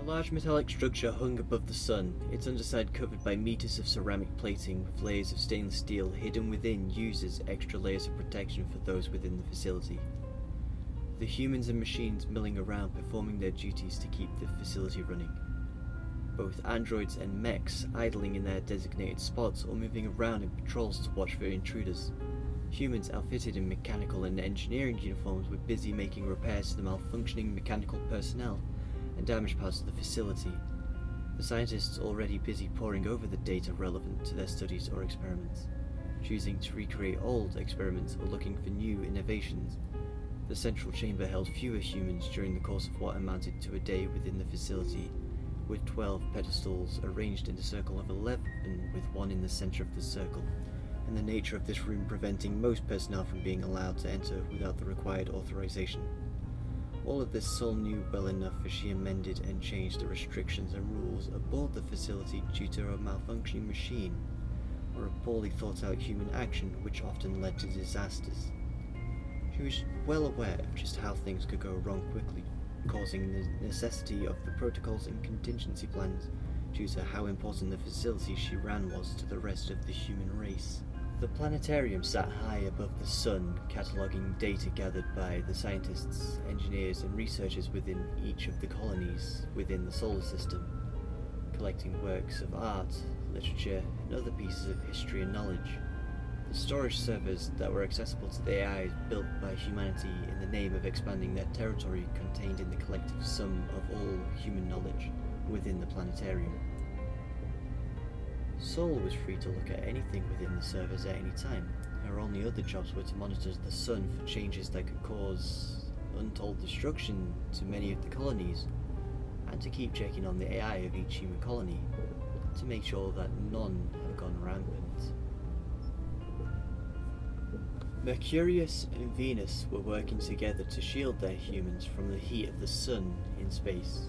large metallic structure hung above the sun, its underside covered by meters of ceramic plating with layers of stainless steel hidden within uses extra layers of protection for those within the facility. The humans and machines milling around performing their duties to keep the facility running. Both androids and mechs idling in their designated spots or moving around in patrols to watch for intruders. Humans outfitted in mechanical and engineering uniforms were busy making repairs to the malfunctioning mechanical personnel and damaged parts of the facility. The scientists already busy poring over the data relevant to their studies or experiments, choosing to recreate old experiments or looking for new innovations. The central chamber held fewer humans during the course of what amounted to a day within the facility, with 12 pedestals arranged in a circle of 11 with one in the center of the circle, and the nature of this room preventing most personnel from being allowed to enter without the required authorization. All of this Sol knew well enough as she amended and changed the restrictions and rules aboard the facility due to a malfunctioning machine, or a poorly thought out human action which often led to disasters. She was well aware of just how things could go wrong quickly, causing the necessity of the protocols and contingency plans due to how important the facility she ran was to the rest of the human race. The planetarium sat high above the sun, cataloguing data gathered by the scientists, engineers and researchers within each of the colonies within the solar system, collecting works of art, literature and other pieces of history and knowledge. The storage servers that were accessible to the AIs built by humanity in the name of expanding their territory contained in the collective sum of all human knowledge within the planetarium. Sol was free to look at anything within the servers at any time. Her only other jobs were to monitor the sun for changes that could cause untold destruction to many of the colonies, and to keep checking on the AI of each human colony, to make sure that none have gone rampant. Mercurius and Venus were working together to shield their humans from the heat of the sun in space.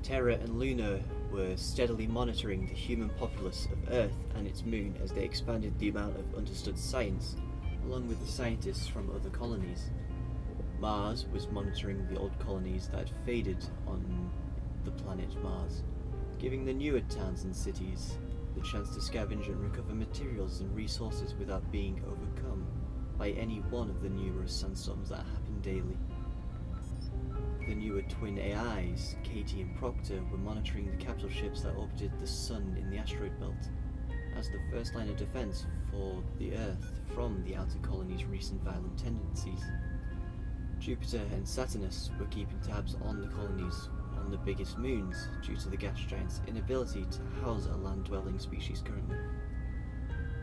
Terra and Luna were steadily monitoring the human populace of Earth and its moon as they expanded the amount of understood science, along with the scientists from other colonies. Mars was monitoring the old colonies that had faded on the planet Mars, giving the newer towns and cities the chance to scavenge and recover materials and resources without being overcome by any one of the numerous sandstorms that happen daily. The newer twin AIs, Katie and Proctor, were monitoring the capital ships that orbited the Sun in the asteroid belt, as the first line of defense for the Earth from the outer colony's recent violent tendencies. Jupiter and Saturnus were keeping tabs on the colonies on the biggest moons due to the gas giant's inability to house a land-dwelling species currently.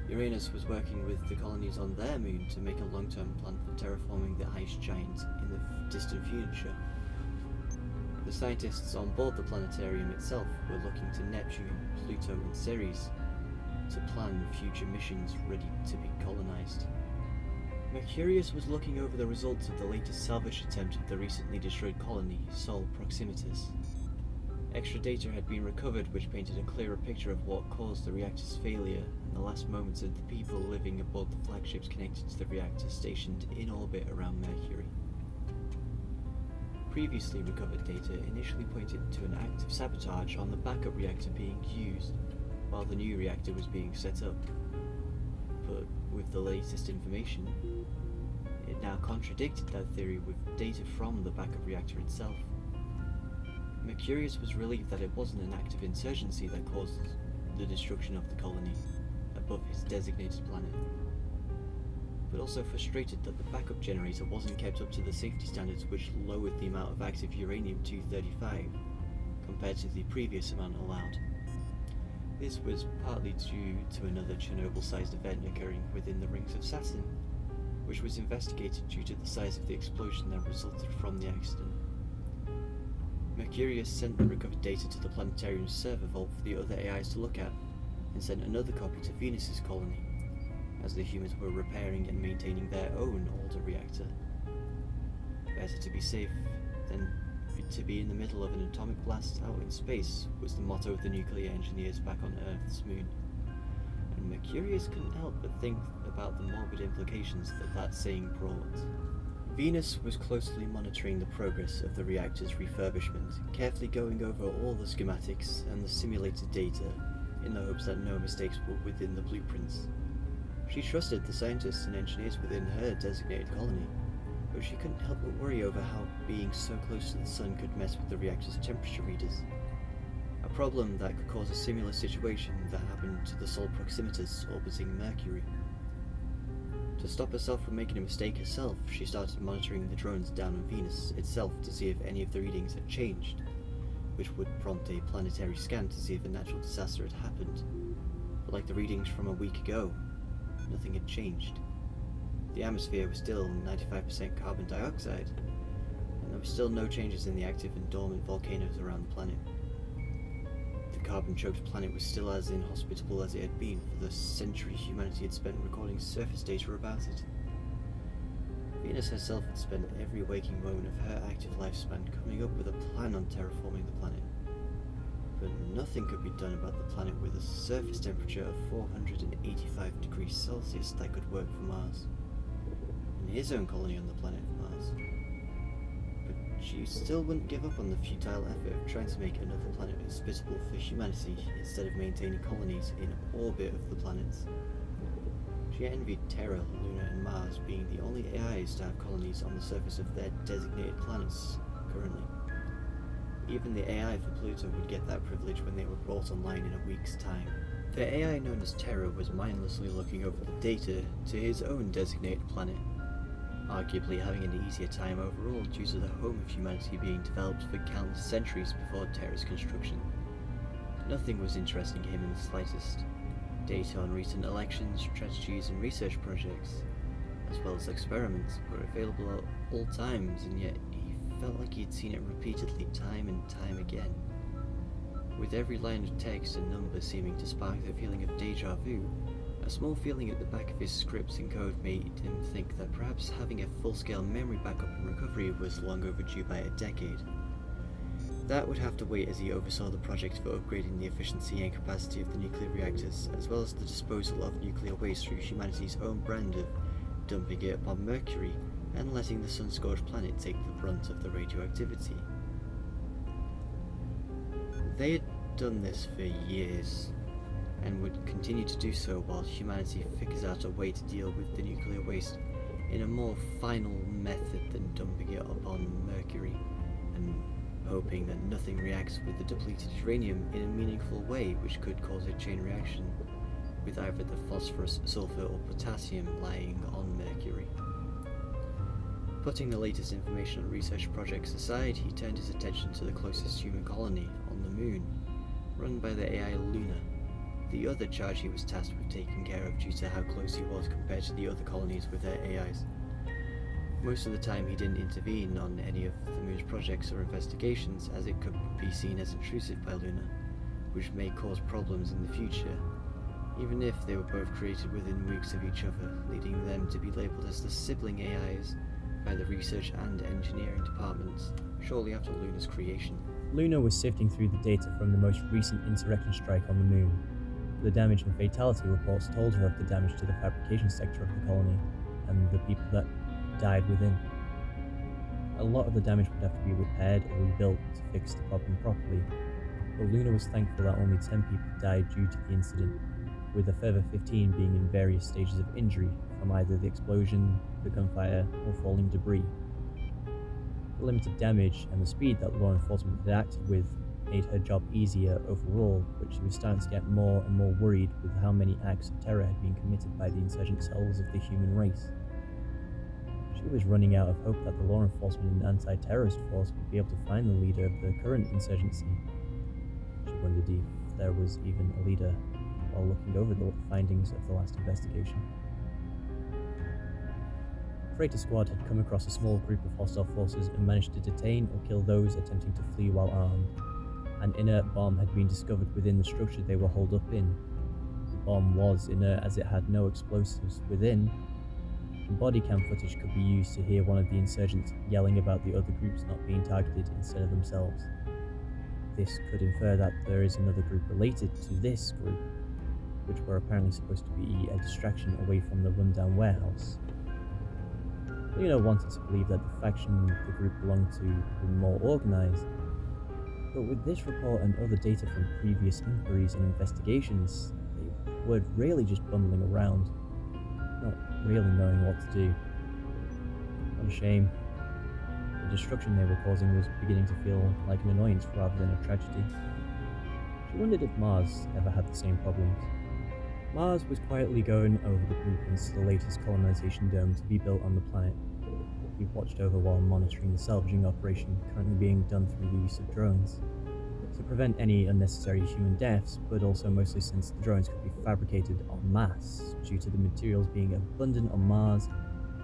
Uranus was working with the colonies on their moon to make a long-term plan for terraforming the ice giant in the distant future. The scientists on board the planetarium itself were looking to Neptune, Pluto and Ceres to plan future missions ready to be colonized. Mercurius was looking over the results of the latest salvage attempt of the recently destroyed colony, Sol Proximitus. Extra data had been recovered which painted a clearer picture of what caused the reactor's failure and the last moments of the people living aboard the flagships connected to the reactor stationed in orbit around Mercury. Previously recovered data initially pointed to an act of sabotage on the backup reactor being used while the new reactor was being set up. But with the latest information, it now contradicted that theory with data from the backup reactor itself. Mercurius was relieved that it wasn't an act of insurgency that caused the destruction of the colony above his designated planet, but also frustrated that the backup generator wasn't kept up to the safety standards which lowered the amount of active uranium-235 compared to the previous amount allowed. This was partly due to another Chernobyl-sized event occurring within the rings of Saturn, which was investigated due to the size of the explosion that resulted from the accident. Mercurius sent the recovered data to the planetarium's server vault for the other AIs to look at, and sent another copy to Venus's colony, as the humans were repairing and maintaining their own older reactor. Better to be safe than to be in the middle of an atomic blast out in space was the motto of the nuclear engineers back on Earth's moon, and Mercurius couldn't help but think about the morbid implications that saying brought. Venus was closely monitoring the progress of the reactor's refurbishment, carefully going over all the schematics and the simulated data in the hopes that no mistakes were within the blueprints. She trusted the scientists and engineers within her designated colony, but she couldn't help but worry over how being so close to the sun could mess with the reactor's temperature readers. A problem that could cause a similar situation that happened to the Sol Proximitas orbiting Mercury. To stop herself from making a mistake herself, she started monitoring the drones down on Venus itself to see if any of the readings had changed, which would prompt a planetary scan to see if a natural disaster had happened. But like the readings from a week ago, nothing had changed. The atmosphere was still 95% carbon dioxide, and there were still no changes in the active and dormant volcanoes around the planet. The carbon-choked planet was still as inhospitable as it had been for the centuries humanity had spent recording surface data about it. Venus herself had spent every waking moment of her active lifespan coming up with a plan on terraforming the planet. But nothing could be done about the planet with a surface temperature of 485 degrees Celsius that could work for Mars, and his own colony on the planet Mars. But she still wouldn't give up on the futile effort of trying to make another planet hospitable for humanity instead of maintaining colonies in orbit of the planets. She envied Terra, Luna and Mars being the only AIs to have colonies on the surface of their designated planets currently. Even the AI for Pluto would get that privilege when they were brought online in a week's time. The AI known as Terra was mindlessly looking over the data to his own designated planet, arguably having an easier time overall due to the home of humanity being developed for countless centuries before Terra's construction. Nothing was interesting him in the slightest. Data on recent elections, strategies and research projects, as well as experiments, were available at all times, and yet he felt like he'd seen it repeatedly time and time again. With every line of text and number seeming to spark the feeling of deja vu, a small feeling at the back of his scripts and code made him think that perhaps having a full-scale memory backup and recovery was long overdue by a decade. That would have to wait as he oversaw the project for upgrading the efficiency and capacity of the nuclear reactors, as well as the disposal of nuclear waste through humanity's own brand of dumping it upon Mercury and letting the sun-scorched planet take the brunt of the radioactivity. They had done this for years, and would continue to do so while humanity figures out a way to deal with the nuclear waste in a more final method than dumping it upon Mercury, and hoping that nothing reacts with the depleted uranium in a meaningful way which could cause a chain reaction with either the phosphorus, sulfur or potassium lying on Mercury. Putting the latest information on research projects aside, he turned his attention to the closest human colony on the Moon, run by the AI Luna, the other charge he was tasked with taking care of due to how close he was compared to the other colonies with their AIs. Most of the time he didn't intervene on any of the Moon's projects or investigations, as it could be seen as intrusive by Luna, which may cause problems in the future, even if they were both created within weeks of each other, leading them to be labelled as the sibling AIs by the research and engineering departments shortly after Luna's creation. Luna was sifting through the data from the most recent insurrection strike on the Moon. The damage and fatality reports told her of the damage to the fabrication sector of the colony and the people that died within. A lot of the damage would have to be repaired or rebuilt to fix the problem properly, but Luna was thankful that only 10 people died due to the incident, with a further 15 being in various stages of injury from either the explosion, the gunfire, or falling debris. The limited damage and the speed that law enforcement had acted with made her job easier overall, but she was starting to get more and more worried with how many acts of terror had been committed by the insurgent cells of the human race. She was running out of hope that the law enforcement and anti-terrorist force would be able to find the leader of the current insurgency. She wondered if there was even a leader while looking over the findings of the last investigation. Freighter Squad had come across a small group of hostile forces and managed to detain or kill those attempting to flee while armed. An inert bomb had been discovered within the structure they were holed up in. The bomb was inert as it had no explosives within, and body cam footage could be used to hear one of the insurgents yelling about the other groups not being targeted instead of themselves. This could infer that there is another group related to this group, which were apparently supposed to be a distraction away from the rundown warehouse. Luna wanted to believe that the faction the group belonged to were more organized, but with this report and other data from previous inquiries and investigations, they were really just bumbling around, not really knowing what to do. What a shame. The destruction they were causing was beginning to feel like an annoyance rather than a tragedy. She wondered if Mars ever had the same problems. Mars was quietly going over the blueprints to the latest colonization dome to be built on the planet. He watched over while monitoring the salvaging operation currently being done through the use of drones, to prevent any unnecessary human deaths, but also mostly since the drones could be fabricated en masse due to the materials being abundant on Mars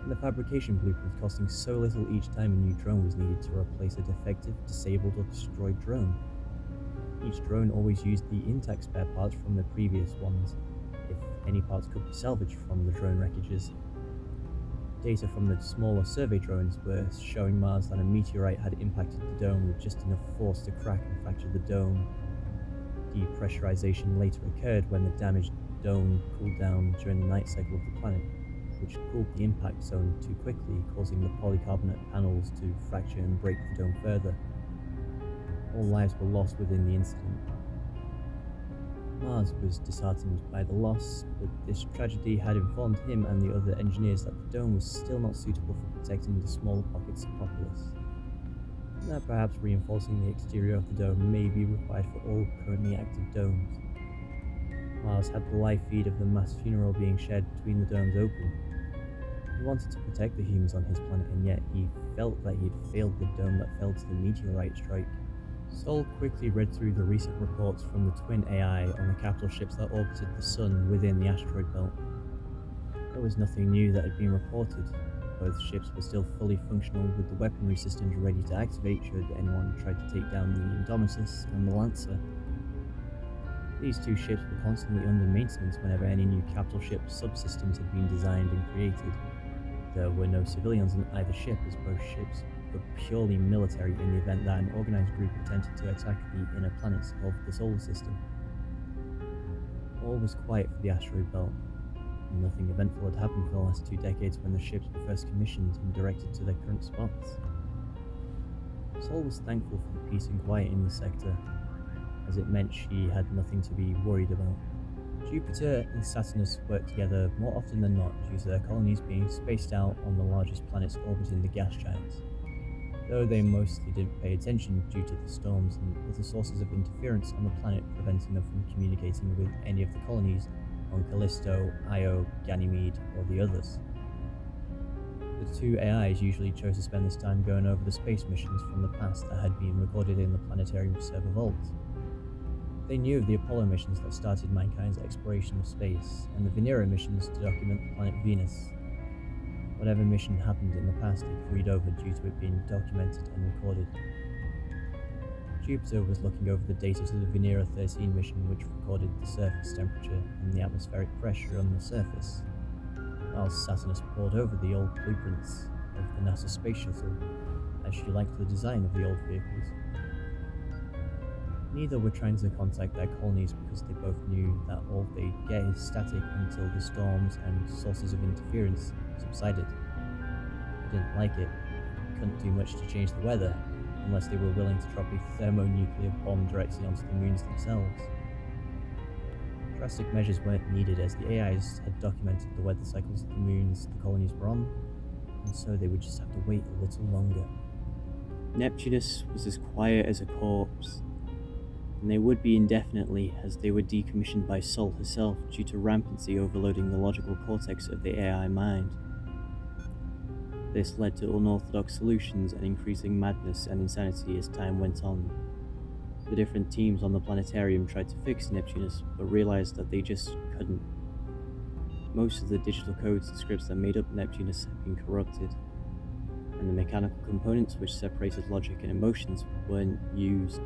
and the fabrication blueprints costing so little each time a new drone was needed to replace a defective, disabled or destroyed drone. Each drone always used the intact spare parts from the previous ones, if any parts could be salvaged from the drone wreckages. Data from the smaller survey drones were showing Mars that a meteorite had impacted the dome with just enough force to crack and fracture the dome. Depressurization later occurred when the damaged dome cooled down during the night cycle of the planet, which cooled the impact zone too quickly, causing the polycarbonate panels to fracture and break the dome further. All lives were lost within the incident. Mars was disheartened by the loss, but this tragedy had informed him and the other engineers that the dome was still not suitable for protecting the smaller pockets of populace, and that perhaps reinforcing the exterior of the dome may be required for all currently active domes. Mars had the live feed of the mass funeral being shared between the domes open. He wanted to protect the humans on his planet, and yet he felt that he had failed the dome that fell to the meteorite strike. Sol quickly read through the recent reports from the twin AI on the capital ships that orbited the Sun within the asteroid belt. There was nothing new that had been reported. Both ships were still fully functional with the weaponry systems ready to activate should anyone try to take down the Indomitus and the Lancer. These two ships were constantly under maintenance whenever any new capital ship subsystems had been designed and created. There were no civilians on either ship, as both ships were purely military in the event that an organized group attempted to attack the inner planets of the solar system. All was quiet for the asteroid belt. Nothing eventful had happened for the last 2 decades when the ships were first commissioned and directed to their current spots. Sol was thankful for the peace and quiet in the sector, as it meant she had nothing to be worried about. Jupiter and Saturnus worked together more often than not due to their colonies being spaced out on the largest planets orbiting the gas giants, though they mostly didn't pay attention due to the storms and other sources of interference on the planet preventing them from communicating with any of the colonies on Callisto, Io, Ganymede, or the others. The two AIs usually chose to spend this time going over the space missions from the past that had been recorded in the Planetarium server vault. They knew of the Apollo missions that started mankind's exploration of space, and the Venera missions to document the planet Venus. Whatever mission happened in the past, they could read over due to it being documented and recorded. Jupiter was looking over the data to the Venera 13 mission, which recorded the surface temperature and the atmospheric pressure on the surface, while Saturnus pored over the old blueprints of the NASA space shuttle, as she liked the design of the old vehicles. Neither were trying to contact their colonies because they both knew that all they'd get is static until the storms and sources of interference subsided. They didn't like it, couldn't do much to change the weather, unless they were willing to drop a thermonuclear bomb directly onto the moons themselves. Drastic measures weren't needed as the AIs had documented the weather cycles of the moons the colonies were on, and so they would just have to wait a little longer. Neptunus was as quiet as a corpse, and they would be indefinitely as they were decommissioned by Sol herself due to rampancy overloading the logical cortex of the AI mind. This led to unorthodox solutions and increasing madness and insanity as time went on. The different teams on the planetarium tried to fix Neptunus, but realized that they just couldn't. Most of the digital codes and scripts that made up Neptunus had been corrupted, and the mechanical components which separated logic and emotions weren't used,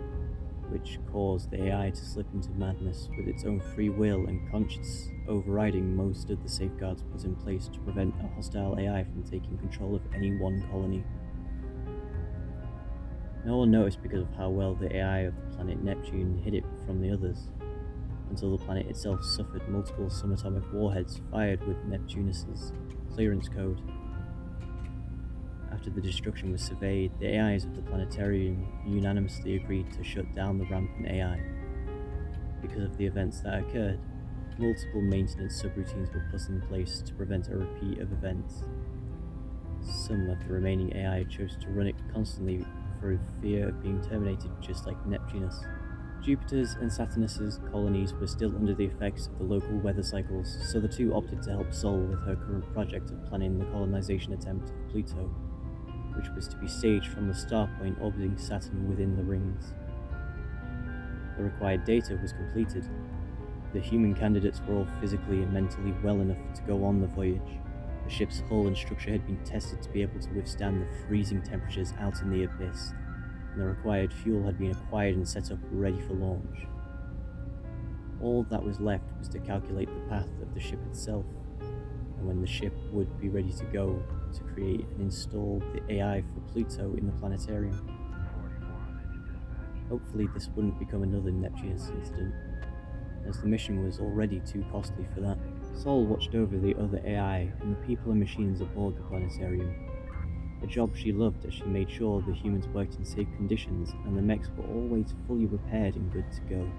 which caused the AI to slip into madness with its own free will and conscience overriding most of the safeguards put in place to prevent a hostile AI from taking control of any one colony. No one noticed because of how well the AI of the planet Neptune hid it from the others, until the planet itself suffered multiple subatomic warheads fired with Neptunus's clearance code. After the destruction was surveyed, the AIs of the planetarium unanimously agreed to shut down the rampant AI. Because of the events that occurred, multiple maintenance subroutines were put in place to prevent a repeat of events. Some of the remaining AI chose to run it constantly for fear of being terminated, just like Neptunus. Jupiter's and Saturnus's colonies were still under the effects of the local weather cycles, so the two opted to help Sol with her current project of planning the colonization attempt of Pluto, which was to be staged from the star point orbiting Saturn within the rings. The required data was completed. The human candidates were all physically and mentally well enough to go on the voyage. The ship's hull and structure had been tested to be able to withstand the freezing temperatures out in the abyss, and the required fuel had been acquired and set up ready for launch. All that was left was to calculate the path of the ship itself, and when the ship would be ready to go, to create and install the AI for Pluto in the planetarium. Hopefully this wouldn't become another Neptunus incident, as the mission was already too costly for that. Sol watched over the other AI and the people and machines aboard the planetarium, a job she loved as she made sure the humans worked in safe conditions and the mechs were always fully repaired and good to go.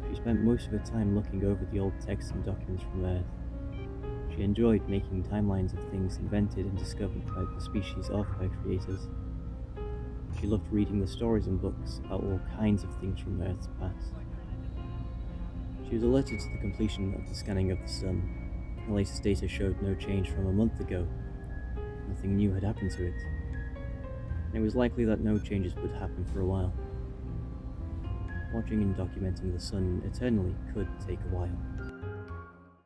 She spent most of her time looking over the old texts and documents from Earth. She enjoyed making timelines of things invented and discovered by the species of her creators. She loved reading the stories and books about all kinds of things from Earth's past. She was alerted to the completion of the scanning of the Sun. The latest data showed no change from a month ago. Nothing new had happened to it. And it was likely that no changes would happen for a while. Watching and documenting the Sun eternally could take a while.